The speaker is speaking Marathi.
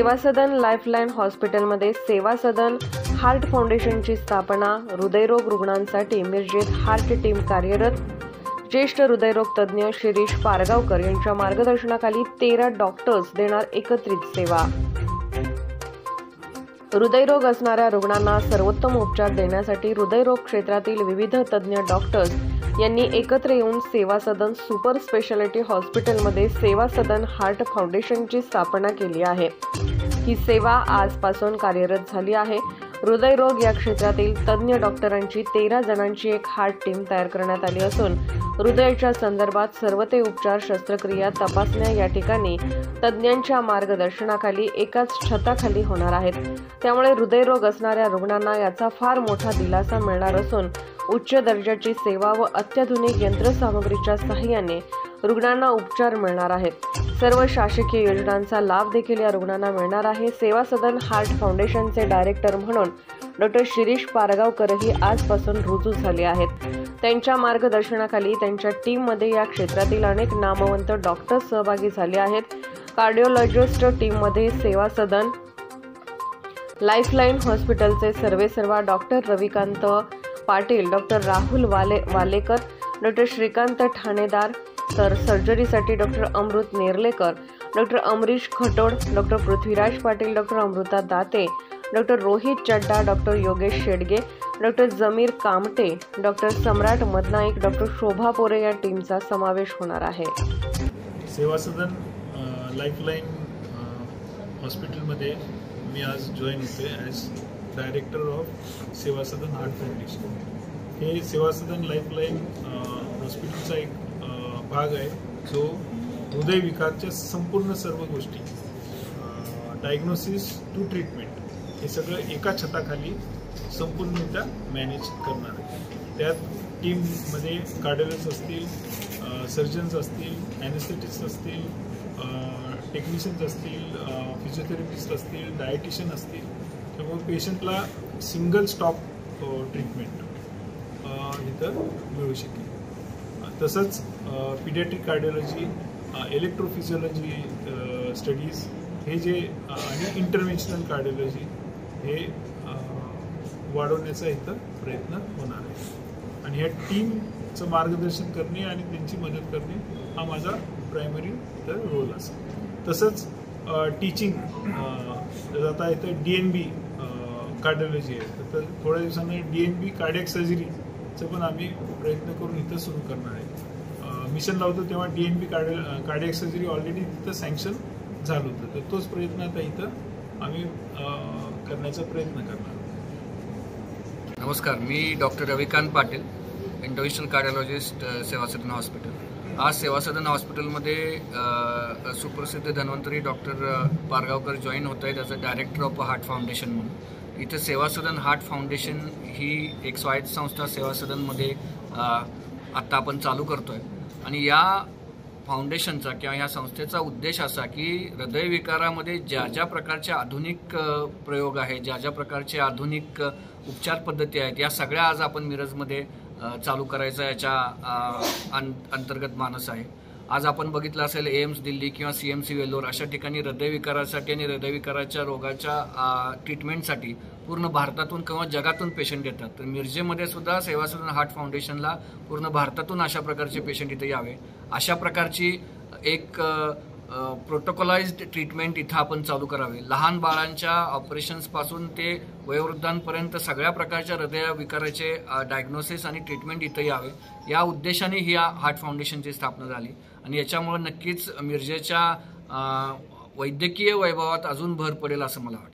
सेवा सदन लाईफलाईन हॉस्पिटलमध्ये सेवा सदन हार्ट फाउंडेशनची स्थापना। हृदयरोग रुग्णांसाठी मिरजेत हार्ट टीम कार्यरत। ज्येष्ठ हृदयरोग तज्ज्ञ शिरीष पारगावकर यांच्या मार्गदर्शनाखाली 13 डॉक्टर्स देणार एकत्रित सेवा। हृदयरोग असणाऱ्या रुग्णांना सर्वोत्तम उपचार देण्यासाठी हृदयरोग क्षेत्रातील विविध तज्ज्ञ डॉक्टर्स यांनी एकत्र येऊन सेवा सदन सुपर स्पेशालिटी हॉस्पिटलमध्ये सेवा सदन हार्ट फाउंडेशनची स्थापना केली आहे। ही सेवा आजपासून कार्यरत झाली आहे। हृदयरोग या क्षेत्रातील तज्ज्ञ डॉक्टरांची 13 जणांची एक हार्ट टीम तयार करण्यात आली असून हृदयाच्या संदर्भात सर्व ते उपचार, शस्त्रक्रिया, तपासण्या या ठिकाणी तज्ज्ञांच्या मार्गदर्शनाखाली एकाच छताखाली होणार आहेत। त्यामुळे हृदयरोग असणाऱ्या रुग्णांना याचा फार मोठा दिलासा मिळणार असून उच्च दर्जाची सेवा व अत्याधुनिक यंत्रसामग्रीच्या सहाय्याने रुग्णांना उपचार मिळणार आहेत। सर्व शासकीय योजनांचा लाभ देखील या रुग्णांना मिळणार आहे। सेवा सदन हार्ट फाउंडेशनचे डायरेक्टर म्हणून डॉक्टर शिरीष पारगावकरही आजपासून रुजू झाले आहेत। त्यांच्या मार्गदर्शनाखाली त्यांच्या टीममध्ये या क्षेत्रातील अनेक नामवंत डॉक्टर्स सहभागी झाले आहेत। कार्डिओलॉजिस्ट टीममध्ये सेवा सदन लाईफलाईन हॉस्पिटलचे सर्वेसर्वा doctor Ravikant Patil, doctor Rahul Walekar, doctor Shrikant Thanedar, तर सर्जरीसाठी doctor Amrit Nerlekar, doctor Amrish Khatod, doctor Prithviraj Patil, doctor Amruta Date, doctor Rohit Chadda, doctor Yogesh Shedge, doctor Jameer Kamte, doctor Samrat Madnaik, doctor Shobha Pore या टीमचा समावेश होणार आहे। सेवा सदन लाईफलाईन हॉस्पिटलमध्ये मी आज जॉईन होते ॲज डायरेक्टर ऑफ सेवा सदन हार्ट फाउंडेशन। हे सेवा सदन लाईफलाईन हॉस्पिटलचा एक भाग आहे जो हृदयविकारच्या संपूर्ण सर्व गोष्टी, डायग्नोसिस टू ट्रीटमेंट हे सगळं एका छताखाली संपूर्णरित्या मॅनेज करणार आहे। त्यात टीममध्ये कार्डिओलॉजिस्ट असतील, सर्जन्स असतील, ॲनेस्थेटिस्ट असतील, टेक्निशियन्स असतील, फिजिओथेरपिस्ट असतील, डायटिशियन असतील। त्यामुळे पेशंटला सिंगल स्टॉप ट्रीटमेंट इथं मिळू शकेल। तसंच पीडियाट्रिक कार्डिओलॉजी, इलेक्ट्रोफिजिओलॉजी स्टडीज हे जे आणि इंटरव्हेन्शनल कार्डिओलॉजी हे वाढवण्याचा इथं प्रयत्न होणार आहे। आणि ह्या टीमचं मार्गदर्शन करणे आणि त्यांची मदत करणे हा माझा प्रायमरी इथं रोल असेल। तसंच टीचिंग, आता इथं DNB कार्डिओलॉजी आहे, तर थोड्या दिवसांनी DNB कार्डियक सर्जरीचं पण आम्ही प्रयत्न करून इथं सुरू करणार आहे। मिशन लावतो तेव्हा DNB कार्डियक सर्जरी ऑलरेडी तिथं सँक्शन झालं होतं, तर तोच प्रयत्न आता इथं आम्ही करण्याचा प्रयत्न करणार। नमस्कार, मी डॉक्टर रविकांत पाटील, इंटरव्हेन्शनल कार्डिओलॉजिस्ट, सेवा सदन हॉस्पिटल। आज सेवा सदन हॉस्पिटलमध्ये सुप्रसिद्ध धन्वंतरी डॉक्टर पारगावकर जॉईन होत आहेत as a director of heart foundation म्हणून। इथं सेवा सदन हार्ट फाउंडेशन ही एक स्वायत्त संस्था सेवा सदनमध्ये आत्ता आपण चालू करतोय। आणि या फाउंडेशनचा किंवा या संस्थेचा उद्देश असा की हृदयविकारामध्ये ज्या ज्या प्रकारच्या आधुनिक प्रयोग आहेत, ज्या ज्या प्रकारचे आधुनिक उपचार पद्धती आहेत, या सगळ्या आज आपण मिरजमध्ये चालू करायचा याच्या अंतर्गत मानस आहे। आज आपण बघितलं असेल एम्स दिल्ली किंवा CMC वेल्लोर अशा ठिकाणी हृदयविकारासाठी आणि हृदयविकाराच्या रोगाच्या ट्रीटमेंटसाठी पूर्ण भारतातून किंवा जगातून पेशंट येतात। तर मिरजेमध्ये सुद्धा सेवा सदन हार्ट फाउंडेशनला पूर्ण भारतातून अशा प्रकारचे पेशंट इथे यावे, अशा प्रकारची एक प्रोटोकॉलाइज्ड ट्रीटमेंट इथं आपण चालू करावे। लहान बाळांच्या ऑपरेशन्सपासून ते वयोवृद्धांपर्यंत सगळ्या प्रकारच्या हृदयविकाराचे डायग्नोसिस आणि ट्रीटमेंट इथं यावे, या उद्देशाने ही हार्ट फाउंडेशनची स्थापना झाली। आणि याच्यामुळे नक्कीच मिरजेच्या वैद्यकीय वैभवात अजून भर पडेल असं मला वाटतं।